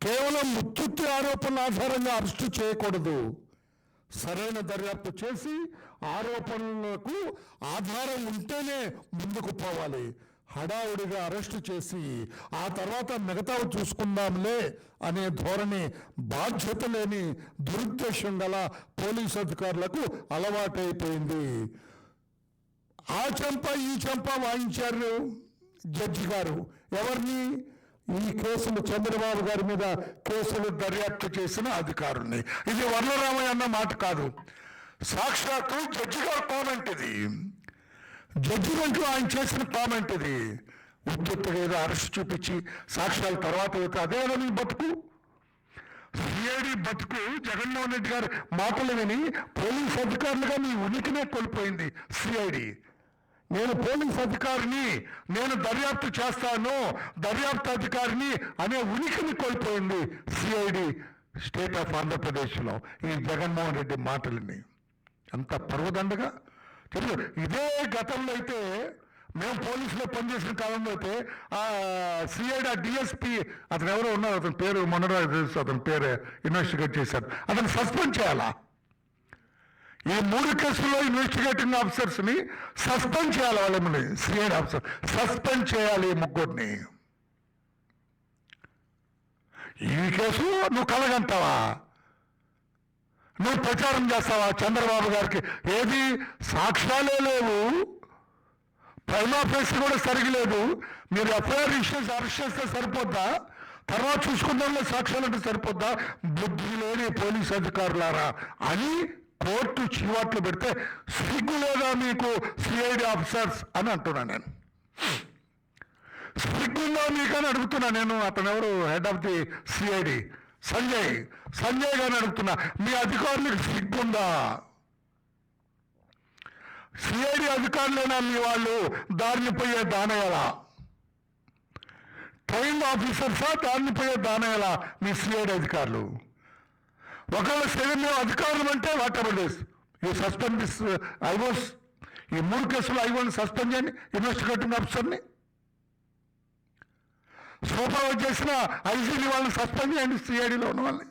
కేవలం ముత్తుత్తి ఆరోపణల ఆధారంగా అరెస్టు చేయకూడదు. సరైన దర్యాప్తు చేసి ఆరోపణలకు ఆధారం ఉంటేనే ముందుకు పోవాలి. హడావుడిగా అరెస్టు చేసి ఆ తర్వాత మిగతావి చూసుకుందాంలే అనే ధోరణి బాధ్యత లేని దురుద్దేశం గల పోలీసు అధికారులకు అలవాటైపోయింది. ఆ చెంప ఈ చెంప వాయించారు జడ్జి గారు. ఎవరిని? ఈ కేసులు చంద్రబాబు గారి మీద కేసులు దర్యాప్తు చేసిన అధికారుల్ని. ఇది వర్ణరామయ్య అన్న మాట కాదు, సాక్షాత్తు జడ్జి గారు కామెంట్. ఇది జడ్జిమెంట్లో ఆయన చేసిన కామెంట్. ఇది ఉత్తుగా ఏదో అరెస్ట్ చూపించి సాక్ష్యాల తర్వాత అయితే అదే నీ బతుకు. సిఐడి బతుకు జగన్మోహన్ రెడ్డి గారి మాటలు విని పోలీస్ అధికారులుగా మీ ఉనికినే కోల్పోయింది సిఐడి. నేను పోలీస్ అధికారిని, నేను దర్యాప్తు చేస్తాను, దర్యాప్తు అధికారిని అనే ఉనికిని కోల్పోయింది సిఐడి స్టేట్ ఆఫ్ ఆంధ్రప్రదేశ్లో ఈ జగన్మోహన్ రెడ్డి మాటలని. అంత పర్వదండగా తెలుసు. ఇదే గతంలో అయితే మేము పోలీసులో పనిచేసిన కాలంలో అయితే ఆ సిఐడి డిఎస్పీ అతను ఎవరో ఉన్నారు, అతని పేరు మొన్నరాజు తెలుసు, అతని పేరు ఇన్వెస్టిగేట్ చేశారు. అతను సస్పెండ్ చేయాలా? ఈ 3 కేసుల్లో ఇన్వెస్టిగేటింగ్ ఆఫీసర్స్ని సస్పెండ్ చేయాలి. వాళ్ళని సిఐడి ఆఫీసర్ సస్పెండ్ చేయాలి, ముగ్గురిని. ఈ కేసు నువ్వు కలగంటావా? నువ్వు ప్రచారం చేస్తావా చంద్రబాబు గారికి? ఏది సాక్ష్యాలే లేవు, ప్రైమా ఫేస్ కూడా సరిగలేదు. మీరు ఎఫ్ఐఆర్ అరెస్ట్ చేస్తే సరిపోద్దా? తర్వాత చూసుకుందాంలో సాక్ష్యాలు అంటే సరిపోద్దా? బుద్ధి లేని పోలీసు అధికారులారా అని కోర్టు చీవాట్లు పెడితే సిగ్గు లేదా మీకు సిఐడి ఆఫీసర్స్ అని అంటున్నాను నేను. సిగ్గుందా మీకని అడుగుతున్నా నేను. అతను ఎవరు head of the CID Sanjay గారిని అడుగుతున్నా, మీ అధికారులకు సిగ్గుందా? సిఐడి అధికారులైనా మీ వాళ్ళు దారిని పోయే దానయ్యలా? ట్రైన్ ఆఫీసర్సా దారిని పోయే దానయ్యలా మీ సిఐడి అధికారులు? ఒకవేళ సరైన అధికారులు అంటే whatever this you suspend this IOs. ఈ 3 కేసులు ఐవోని సస్పెండ్ చేయండి, ఇన్వెస్టిగేటింగ్ ఆఫీసర్ని. సూపర్వైజ్ చేసిన ఐజీని వాళ్ళని సస్పెండ్ చేయండి, సిఐడిలో ఉన్న వాళ్ళని.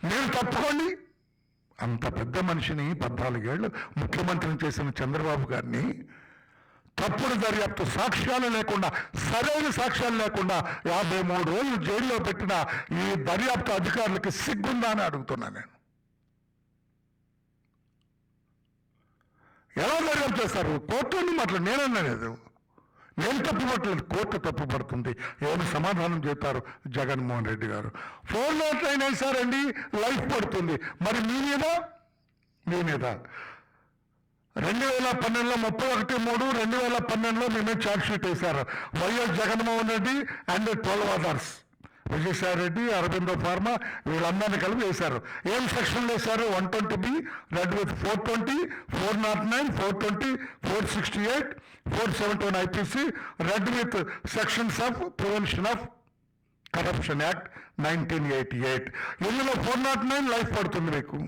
మీరు తప్పుకోండి. అంత పెద్ద మనిషిని 14 ఏళ్ళు ముఖ్యమంత్రిని చేసిన చంద్రబాబు గారిని తప్పుడు దర్యాప్తు, సాక్ష్యాలు లేకుండా, సరైన సాక్ష్యాలు లేకుండా 53 రోజులు జైల్లో పెట్టిన ఈ దర్యాప్తు అధికారులకి సిగ్గుందా అని అడుగుతున్నా నేను. ఎలా దర్యాప్తు చేస్తారు? కోర్టుని మాట్లాడు, నేనన్నా లేదు, నేను తప్పుపట్టలేదు, కోర్టు తప్పుపడుతుంది. ఏమి సమాధానం చెప్తారు జగన్మోహన్ రెడ్డి గారు? 409 వేశారండి, లైఫ్ పడుతుంది. మరి మీ మీద 2012లో 31/3/2012లో మీ మీద ఛార్జ్ షీట్ వేశారు. YS Jaganmohan Reddy and 12 others, Vijayasai Reddy, Aurobindo pharma, వీళ్ళందరినీ కలిపి వేశారు. ఏం సెక్షన్లు వేశారు? 120B red with 420, 409, 420, 468, 471 IPC red with sections of prevention of corruption act 1988. ఇందులో 409 లైఫ్ పడుతుంది మీకు.